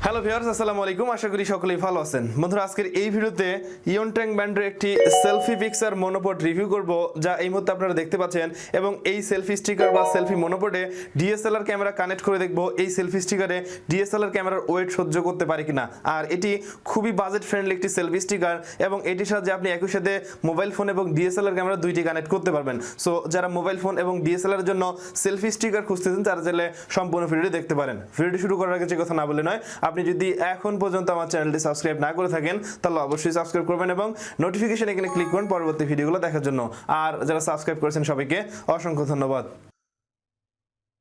Hello viewers, আসসালামু আলাইকুম। আশা করি সকলেই ভালো আছেন। বন্ধুরা, আজকের এই ভিডিওতে ইয়নট্যাং ব্র্যান্ডের একটি সেলফি পিকচার মনোপড রিভিউ করব, যা এই মুহূর্তে আপনারা দেখতে পাচ্ছেন। এবং এই সেলফি স্টিকার বা সেলফি মনোপডে ডিএসএলআর ক্যামেরা কানেক্ট করে দেখব এই সেলফি স্টিকারে ডিএসএলআর ক্যামেরার ওয়েট সহ্য করতে পারে কিনা। আর এটি খুবই বাজেট ফ্রেন্ডলি একটি সেলফি স্টিকার, এবং এটির সাহায্যে আপনি একই সাথে মোবাইল ফোন এবং ডিএসএলআর ক্যামেরা দুইটি কানেক্ট করতে পারবেন। সো যারা মোবাইল ফোন এবং ডিএসএলআর জন্য সেলফি স্টিকার খুঁজতেছেন তারা চাইলে সম্পূর্ণ ভিডিওটি দেখতে পারেন। ভিডিওটি শুরু করার আগে যে কথা না বলে নয়, আপনি যদি এখন পর্যন্ত আমার চ্যানেলটি সাবস্ক্রাইব না করে থাকেন তাহলে অবশ্যই সাবস্ক্রাইব করবেন এবং নোটিফিকেশন এখানে ক্লিক করুন পরবর্তী ভিডিওগুলো দেখার জন্য। আর যারা সাবস্ক্রাইব করেছেন সবাইকে অসংখ্য ধন্যবাদ।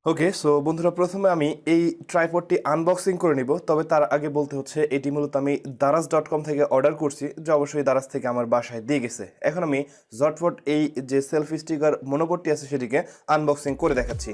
ওকে, সো বন্ধুরা, প্রথমে আমি এই ট্রাইপডটি আনবক্সিং করে নিব। তবে তার আগে বলতে হচ্ছে এটি মূলত আমি daraz.com থেকে অর্ডার করছি, যা অবশ্যই দারাজ থেকে আমার বাসায় দিয়ে গেছে। এখন আমি ঝটফট এই যে সেলফি স্টিকার মনোপডটি আছে সেটিকে আনবক্সিং করে দেখাচ্ছি।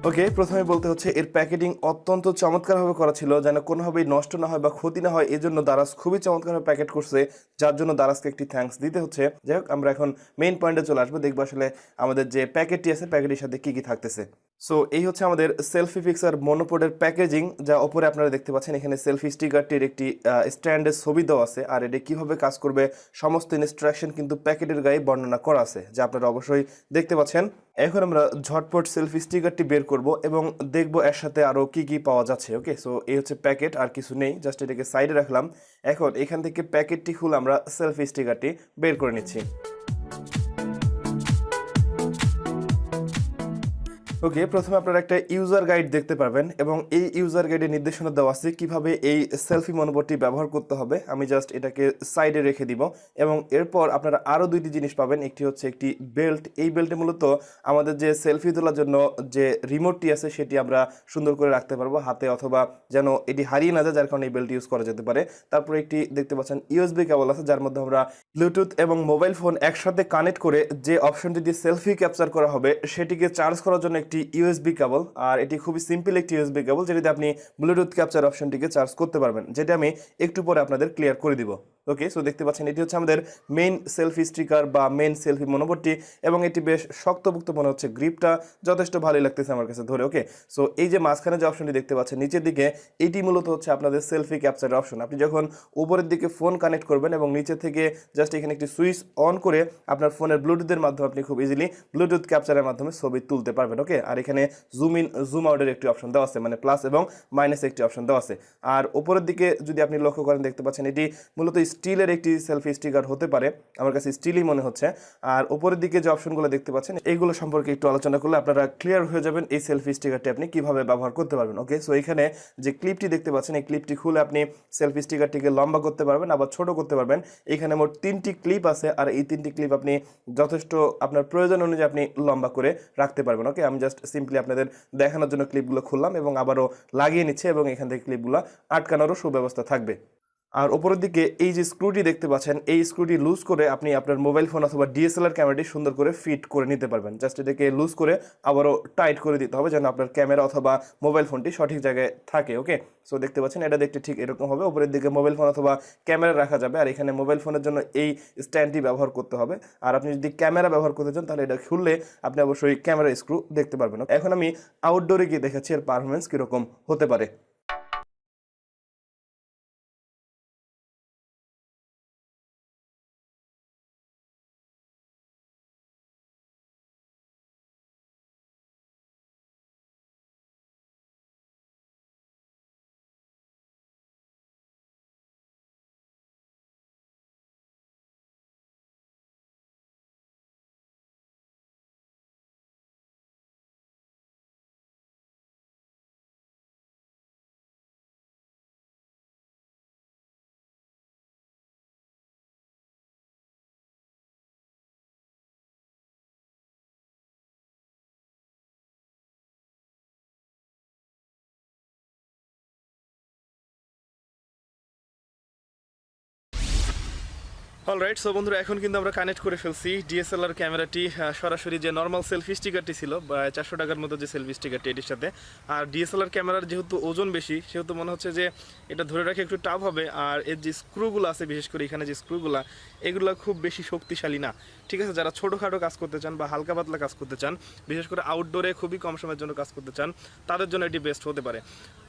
ওকে, প্রথমে বলতে হচ্ছে এর প্যাকেটিং অত্যন্ত চমৎকারভাবে করা ছিল, যেন কোনোভাবেই নষ্ট না হয় বা ক্ষতি না হয়, এজন্য দারাজ খুবই চমৎকারভাবে প্যাকেট করছে, যার জন্য দারাজকে একটি থ্যাঙ্কস দিতে হচ্ছে। যাই হোক, আমরা এখন মেইন পয়েন্টে চলে আসবো, দেখবো আসলে আমাদের যে প্যাকেটটি আছে প্যাকেটের সাথে কি কি থাকতেছে। সো এই হচ্ছে আমাদের সেলফি পিকচার মনোপডের প্যাকেজিং, যা ওপরে আপনারা দেখতে পাচ্ছেন। এখানে সেলফি স্টিকারটির একটি স্ট্যান্ডের ছবি দেওয়া আছে, আর এটি কিভাবে কাজ করবে সমস্ত ইনস্ট্রাকশন কিন্তু প্যাকেটের গায়ে বর্ণনা করা আছে, যা আপনারা অবশ্যই দেখতে পাচ্ছেন। এখন আমরা ঝটপট সেলফি স্টিকারটি বের করব এবং দেখব এর সাথে আরো কি কি পাওয়া যাচ্ছে। ওকে, সো এই হচ্ছে প্যাকেট, আর কিছু নেই, জাস্ট এটাকে সাইডে রাখলাম। এখন এখান থেকে প্যাকেটটি খুলে আমরা সেলফি স্টিকারটি বের করে নিচ্ছি। ওকে, প্রথমে আপনারা একটা ইউজার গাইড দেখতে পারবেন, এবং এই ইউজার গাইডে নির্দেশনা দেওয়া আছে কিভাবে এই সেলফি মনোপডটি ব্যবহার করতে হবে। আমি জাস্ট এটাকে সাইডে রেখে দিব, এবং এরপর আপনারা আরও দুইটি জিনিস পাবেন। একটি হচ্ছে একটি বেল্ট। এই বেল্টে মূলত আমাদের যে সেলফি তোলার জন্য যে রিমোটটি আছে সেটি আমরা সুন্দর করে রাখতে পারবো হাতে, অথবা যেন এটি হারিয়ে না যায়, যার কারণে এই বেল্ট ইউজ করা যেতে পারে। তারপরে একটি দেখতে পাচ্ছেন ইউএসবি কেবল আছে, যার মধ্যে আমরা ব্লুটুথ এবং মোবাইল ফোন একসাথে কানেক্ট করে যে অপশনটি দিয়ে সেলফি ক্যাপচার করা হবে সেটিকে চার্জ করার জন্য একটি ইউএসবি কেবল। আর এটি খুবই সিম্পল একটি ইউএসবি কেবল, যেটিতে আপনি ব্লুটুথ ক্যাপচার অপশনটিকে চার্জ করতে পারবেন, যেটা আমি একটু পরে আপনাদের ক্লিয়ার করে দিব। ওকে, সো দেখতে পাচ্ছেন এটি হচ্ছে আমাদের মেইন সেলফি স্টিকার বা মেইন সেলফি মনোপডটি, এবং এটি বেশ শক্তপোক্ত মনে হচ্ছে। গ্রিপটা যথেষ্ট ভালোই লাগতেছে আমার কাছে ধরে। ওকে, সো এই যে মাঝখানে যে অপশনটি দেখতে পাচ্ছেন নিচের দিকে, এটি মূলত হচ্ছে আপনাদের সেলফি ক্যাপচারের অপশন। আপনি যখন উপরের দিকে ফোন কানেক্ট করবেন এবং নিচে থেকে জাস্ট এখানে একটি সুইচ অন করে আপনার ফোনের ব্লুটুথের মাধ্যমে আপনি খুব ইজিলি ব্লুটুথ ক্যাপচারের মাধ্যমে ছবি তুলতে পারবেন। ওকে, আর এখানে জুম ইন জুম আউটের একটি অপশন দেওয়া আছে, মানে প্লাস এবং মাইনাস একটি অপশন দেওয়া আছে। আর উপরের দিকে যদি আপনি লক্ষ্য করেন দেখতে পাচ্ছেন এটি মূলত স্টিলের একটি সেলফি স্টিকার হতে পারে, আমার কাছে স্টিলই মনে হচ্ছে। আর উপরের দিকে যে অপশনগুলো দেখতে পাচ্ছেন এইগুলো সম্পর্কে একটু আলোচনা করলে আপনারা ক্লিয়ার হয়ে যাবেন এই সেলফি স্টিকারটি আপনি কিভাবে ব্যবহার করতে পারবেন। ওকে, সো এখানে যে ক্লিপটি দেখতে পাচ্ছেন এই ক্লিপটি খুলে আপনি সেলফি স্টিকারটিকে লম্বা করতে পারবেন, আবার ছোট করতে পারবেন। এখানে মোট 3টি ক্লিপ আছে, আর এই 3টি ক্লিপ আপনি যথেষ্ট আপনার প্রয়োজন অনুযায়ী আপনি লম্বা করে রাখতে পারবেন। ওকে, আমি জাস্ট সিম্পলি আপনাদের দেখানোর জন্য ক্লিপগুলো খুললাম এবং আবারও লাগিয়ে নিচ্ছে, এবং এখান থেকে ক্লিপগুলো আটকানোরও সুব্যবস্থা থাকবে। আর উপরের দিকে এই যে স্ক্রুটি দেখতে পাচ্ছেন, এই স্ক্রুটি লুজ করে আপনি আপনার মোবাইল ফোন অথবা ডিএসএলআর ক্যামেরাটি সুন্দর করে ফিট করে নিতে পারবেন। জাস্ট এটাকে লুজ করে আবারও টাইট করে দিতে হবে, যেন আপনার ক্যামেরা অথবা মোবাইল ফোনটি সঠিক জায়গায় থাকে। ওকে, সো দেখতে পাচ্ছেন এটা দেখতে ঠিক এরকম হবে। উপরের দিকে মোবাইল ফোন অথবা ক্যামেরা রাখা যাবে, আর এখানে মোবাইল ফোনের জন্য এই স্ট্যান্ডটি ব্যবহার করতে হবে। আর আপনি যদি ক্যামেরা ব্যবহার করতে চান তাহলে এটা খুললে আপনি অবশ্যই ক্যামেরা স্ক্রু দেখতে পারবেন। এখন আমি আউটডোরে গিয়ে দেখাচ্ছি এর পারফরমেন্স কীরকম হতে পারে। অলরাইট, সো বন্ধুরা এখন কিন্তু আমরা কানেক্ট করে ফেলছি ডিএসএলআর ক্যামেরাটি সরাসরি যে নর্মাল সেলফি স্টিকারটি ছিল বা 400 টাকার মতো যে সেলফি স্টিকারটি এটির সাথে। আর ডিএসএলআর ক্যামেরার যেহেতু ওজন বেশি সেহেতু মনে হচ্ছে যে এটা ধরে রাখা একটু টাফ হবে। আর এর যে স্ক্রুগুলো আছে, বিশেষ করে এখানে যে স্ক্রুগুলো, এগুলো খুব বেশি শক্তিশালী না। ঠিক আছে, যারা ছোটোখাটো কাজ করতে চান বা হালকা পাতলা কাজ করতে চান, বিশেষ করে আউটডোরে খুবই কম সময়ের জন্য কাজ করতে চান, তাদের জন্য এটি বেস্ট হতে পারে।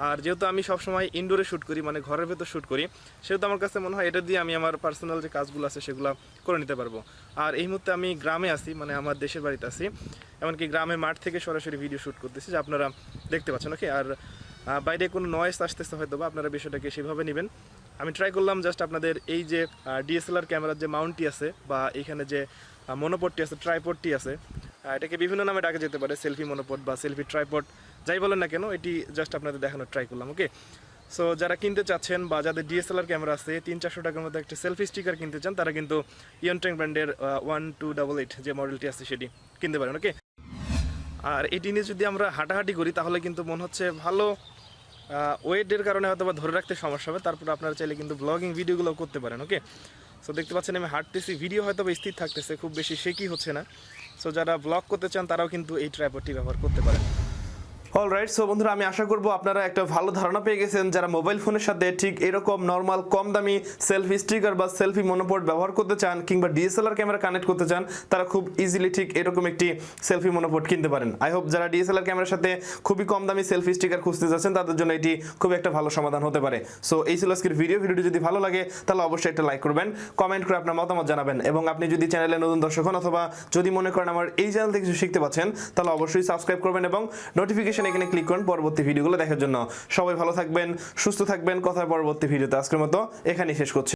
আর যেহেতু আমি সবসময় ইনডোরে শ্যুট করি, মানে ঘরের ভেতর শ্যুট করি, সেহেতু আমার কাছে মনে হয় এটা দিয়ে আমি আমার পার্সোনাল যে কাজগুলো আছে সেগুলো করে নিতে পারবো। আর এই মুহূর্তে আমি গ্রামে আছি, মানে আমার দেশের বাড়িতে আছি, এমনকি গ্রামে মাঠ থেকে সরাসরি ভিডিও শ্যুট করতেছি, যে আপনারা দেখতে পাচ্ছেন। ওকে, আর বাইরে কোনো নয়েজ আসতেছে হয়তো বা, আপনারা বিষয়টাকে সেভাবে নেবেন। আমি ট্রাই করলাম জাস্ট আপনাদের এই যে ডিএসএলআর ক্যামেরার যে মাউন্টটি আছে বা এইখানে যে মনোপডটি আছে, ট্রাইপডটি আছে, এটাকে বিভিন্ন নামে ডাকা যেতে পারে, সেলফি মনোপড বা সেলফি ট্রাইপড, যাই বলেন না কেন, এটি জাস্ট আপনাদের দেখানোর ট্রাই করলাম। ওকে, সো যারা কিনতে চাচ্ছেন বা যাদের ডিএসএলআর ক্যামেরা আছে, 300-400 টাকার মধ্যে একটা সেলফি স্টিকার কিনতে চান, তারা কিন্তু ইয়নটেং ব্র্যান্ডের 1288 যে মডেলটি আছে সেটি কিনতে পারেন। ওকে, আর এটি নিয়ে যদি আমরা হাঁটাহাঁটি করি তাহলে কিন্তু মনে হচ্ছে ভালো ওয়েটের কারণে হয়তো বা ধরে রাখতে সমস্যা হবে। তারপর আপনারা চাইলে কিন্তু ব্লগিং ভিডিওগুলো করতে পারেন। ওকে, সো দেখতে পাচ্ছেন আমি হাঁটতেছি, ভিডিও হয়তো বা স্থির থাকতেছে, খুব বেশি শেকি হচ্ছে না। সো যারা ব্লগ করতে চান তারাও কিন্তু এই ট্রাইপডটি ব্যবহার করতে পারেন। অলরাইট, সো বন্ধুরা আমি আশা করবো আপনারা একটা ভালো ধারণা পেয়ে গেছেন। যারা মোবাইল ফোনের সাথে ঠিক এরকম নর্মাল কম দামি সেলফি স্টিকার বা সেলফি মনোপড ব্যবহার করতে চান কিংবা ডিএসএলআর ক্যামেরা কানেক্ট করতে চান, তারা খুব ইজিলি ঠিক এরকম একটি সেলফি মনোপড কিনতে পারেন। আই হোপ যারা ডিএসএলআর ক্যামেরার সাথে খুবই কম দামি সেলফি স্টিকার খুঁজতে যাচ্ছেন তাদের জন্য এটি খুব একটা ভালো সমাধান হতে পারে। সো এই ছিল আজকের ভিডিওটি যদি ভালো লাগে তাহলে অবশ্যই একটা লাইক করবেন, কমেন্ট করে আপনার মতামত জানাবেন, এবং আপনি যদি চ্যানেলে নতুন দর্শক হন অথবা যদি মনে করেন আমার এই চ্যানেল থেকে কিছু শিখতে পাচ্ছেন, তাহলে অবশ্যই সাবস্ক্রাইব করবেন এবং নোটিফিকেশন এখানে ক্লিক করুন পরবর্তী ভিডিওগুলো দেখার জন্য। সবাই ভালো থাকবেন, সুস্থ থাকবেন। কথা পরবর্তী ভিডিওতে, আজকের মতো এখানেই শেষ করছি।